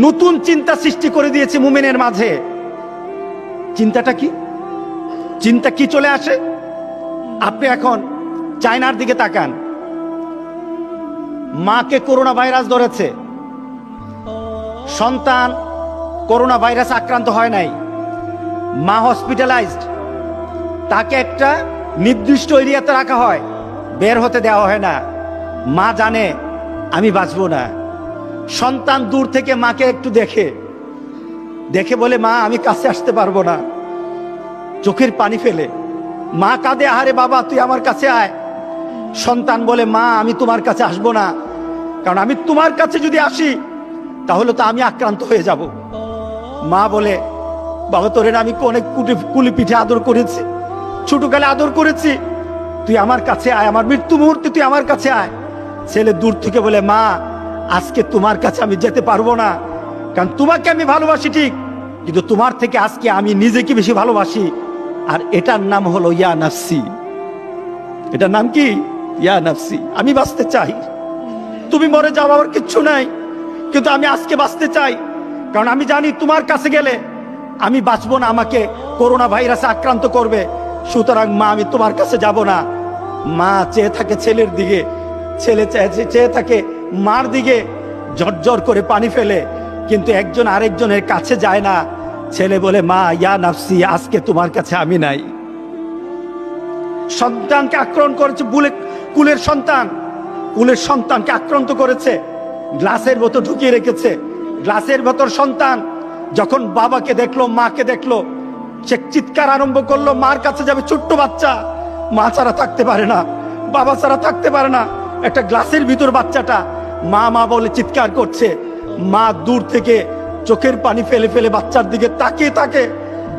নতুন চিন্তা সৃষ্টি করে দিয়েছে মুমিনের মাঝে। চিন্তাটা কি? চিন্তা কি চলে আসে? আপনি এখন চায়নার দিকে তাকান, মাকে করোনা ভাইরাস ধরেছে, সন্তান করোনা ভাইরাস আক্রান্ত হয় নাই, মা হসপিটালাইজড, তাকে একটা নির্দিষ্ট এরিয়াতে রাখা হয়, বের হতে দেওয়া হয় না। মা জানে আমি বাঁচবো না। সন্তান দূর থেকে মাকে একটু দেখে দেখে বলে, মা আমি কাছে আসতে পারবো না, চোখের পানি ফেলে। মা কাঁদে, আহারে বাবা তুই আমার কাছে আয়। সন্তান বলে, মা আমি তোমার কাছে আসবো না, কারণ আমি তোমার কাছে যদি আসি তাহলে তো আমি আক্রান্ত হয়ে যাব। মা বলে, বাবা তোরে আমি অনেক কুলি পিঠে আদর করেছি, ছোটকালে আদর করেছি, তুই আমার কাছে আয়, আমার মৃত্যু মুহূর্তে তুই আমার কাছে আয়। ছেলে দূর থেকে বলে, মা আজকে তোমার কাছে আমি যেতে পারবো না, কারণ তোমাকে আমি ভালোবাসি ঠিক, কিন্তু তোমার থেকে আজকে আমি নিজেকে বেশি ভালোবাসি। আর এটার নাম হলো ইয়া নাফসি। এটার নাম কি? ইয়া নাফসি। আমি বাঁচতে চাই, তুমি মরে যাও আমার কিচ্ছু নাই, কিন্তু আমি আজকে বাঁচতে চাই, কারণ আমি জানি তোমার কাছে গেলে আমি বাঁচবো না, আমাকে করোনা ভাইরাসে আক্রান্ত করবে। সুতরাং মা আমি তোমার কাছে যাব না। মা চেয়ে থাকে ছেলের দিকে, ছেলে চেয়ে থাকে মার দিকে, ঝরঝর করে পানি ফেলে, কিন্তু একজন আরেকজনের কাছে যায় না। ছেলে বলে, মা ইয়া নাফসি, আজকে তোমার কাছে আমি নাই। সন্তানকে আক্রমণ করেছে, কুলের সন্তানকে আক্রান্ত করেছে, গ্লাসের ভেতর ঢুকিয়ে রেখেছে। গ্লাসের ভেতর সন্তান যখন বাবাকে দেখলো, মাকে দেখলো, সে চিৎকার আরম্ভ করলো, মার কাছে যাবে। ছোট্ট বাচ্চা, মা ছাড়া থাকতে পারে না, বাবা ছাড়া থাকতে পারে না। একটা গ্লাসের ভিতর বাচ্চাটা মা মা বলে চিৎকার করছে। মা দূর থেকে চোখের পানি ফেলে ফেলে বাচ্চার দিকে তাকিয়ে থাকে,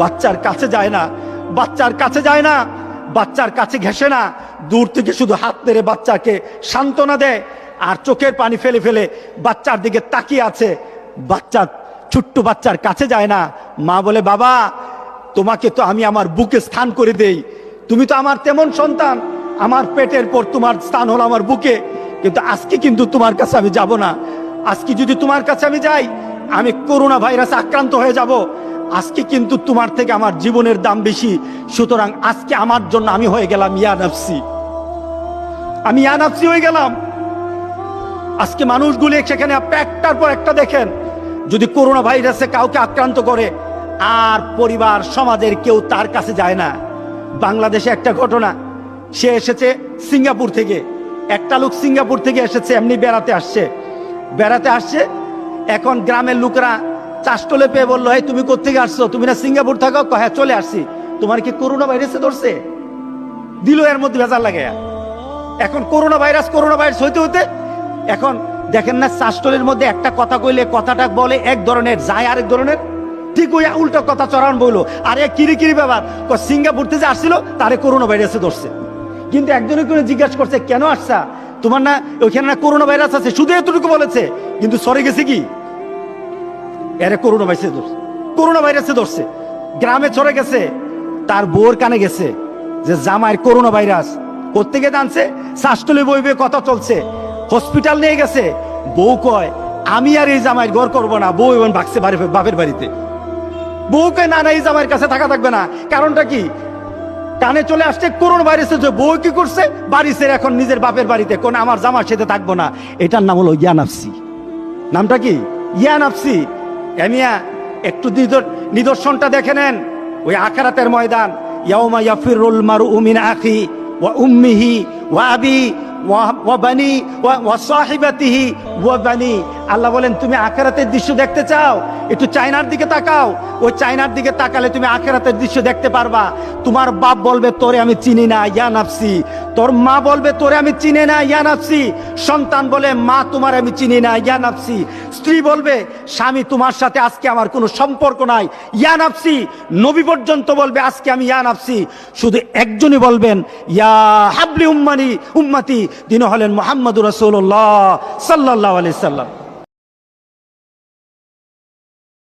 বাচ্চার কাছে যায় না, বাচ্চার কাছে যায় না, বাচ্চার কাছে ঘেঁষে না, দূর থেকে শুধু হাত নেড়ে বাচ্চাকে সান্ত্বনা দেয়, আর চোখের পানি ফেলে ফেলে বাচ্চার দিকে তাকিয়ে আছে। বাচ্চা, ছোট্ট বাচ্চার কাছে যায় না। মা বলে, বাবা তোমাকে তো আমি আমার বুকে স্থান করে দেই, তুমি তো আমার তেমন সন্তান, আমার পেটের পর তোমার স্থান হলো আমার বুকে, কিন্তু আজকে কিন্তু তোমার কাছে আমি যাব না। আজকে যদি তোমার কাছে আমি যাই, আমি করোনা ভাইরাসে আক্রান্ত হয়ে যাব। আজকে কিন্তু তোমার থেকে আমার জীবনের দাম বেশি, সুতরাং আজকে আমার জন্য আমি হয়ে গেলাম ইয়া নাফসি, আমি ইয়া নাফসি হয়ে গেলাম। আজকে মানুষগুলি সেখানে একটার পর একটা দেখেন, যদি করোনা ভাইরাসে কাউকে আক্রান্ত করে আর পরিবার সমাজের কেউ তার কাছে যায় না। বাংলাদেশে একটা ঘটনা, সে এসেছে সিঙ্গাপুর থেকে, একটা লোক সিঙ্গাপুর থেকে এসেছে, এমনি বেড়াতে আসছে। এখন গ্রামের লোকেরা চাষটলে পেয়ে বললো, এই তুমি কোত্থেকে আসছো, তুমি না সিঙ্গাপুর থাকো? হ্যাঁ চলে আসছি। তোমার কি করোনা ভাইরাসে ধরছে? দিল এর মধ্যে ভেজাল লাগে। এখন করোনা ভাইরাস হইতে হইতে এখন দেখেন না, চাষটলের মধ্যে একটা কথা কইলে কথাটা বলে এক ধরনের, যায় আরেক ধরনের, ঠিক ওই উল্টো কথা চড়ান বললো। আরে কিরি ব্যাপার, সিঙ্গাপুর থেকে আসছিল, তারে করোনা ভাইরাসে ধরছে। কিন্তু একজনে কোনো জিজ্ঞাসা করছে, কেন আসছা, তোমার না ওইখানে না করোনা ভাইরাস আছে? শুধু এতটুকু বলেছে, কিন্তু সরে গেছে কি এরে করোনা ভাইরাসে ধরছে। গ্রামে চলে গেছে, তার বউর কানে গেছে যে জামাইয়ের করোনা ভাইরাস। কোত্থেকে জানছে? শ্বাসতলে বইবে কথা চলছে, হসপিটাল নিয়ে গেছে। বউ কয়, আমি আর এই জামাইয়ের ঘর করবো না। বউ এবং ভাগছে বাপের বাড়িতে। বউ কয়, না এই জামাইয়ের কাছে থাকা থাকবে না। কারণটা কি? কানে চলে আসছে করোনা ভাইরাসে। বউ কি করছে? বাড়ি ছেড়ে এখন নিজের বাপের বাড়িতে, কোন আমার জামার সাথে থাকবো না। এটার নাম হলো ইয়া নাফসি। নামটা কি? ইয়া নাফসি। এমিয়া একটু নিদর্শনটা দেখে নেন, ওই আখিরাতের ময়দান। ইয়াউমা ইয়াফিরুল মারউ মিন আখি ওয়া উম্মিহি ওয়া আবি ওয়া বানি ওয়া সাহিবাতিহি ওয়া বানি। আল্লাহ বলেন, তুমি আখিরাতের দৃশ্য দেখতে চাও? একটু চায়নার দিকে তাকাও। ওই চায়নার দিকে তাকালে তুমি আখিরাতের দৃশ্য দেখতে পারবা। তোমার বাপ বলবে, তোরে আমি চিনি না, ইয়া নাফসি। তোর মা বলবে, তোরে আমি চিনি না, ইয়া নাফসি। সন্তান বলে, মা তোমার আমি চিনি না, ইয়া নাফসি। স্ত্রী বলবে, স্বামী তোমার সাথে আজকে আমার কোনো সম্পর্ক নাই, ইয়া নাফসি। নবী পর্যন্ত বলবে, আজকে আমি ইয়া নাফসি। শুধু একজনই বলবেন, ইয়া হাবলি উম্মতি। তিনি হলেন মুহাম্মদুর রাসূলুল্লাহ সাল্লাল্লাহু আলাইহি সাল্লাম।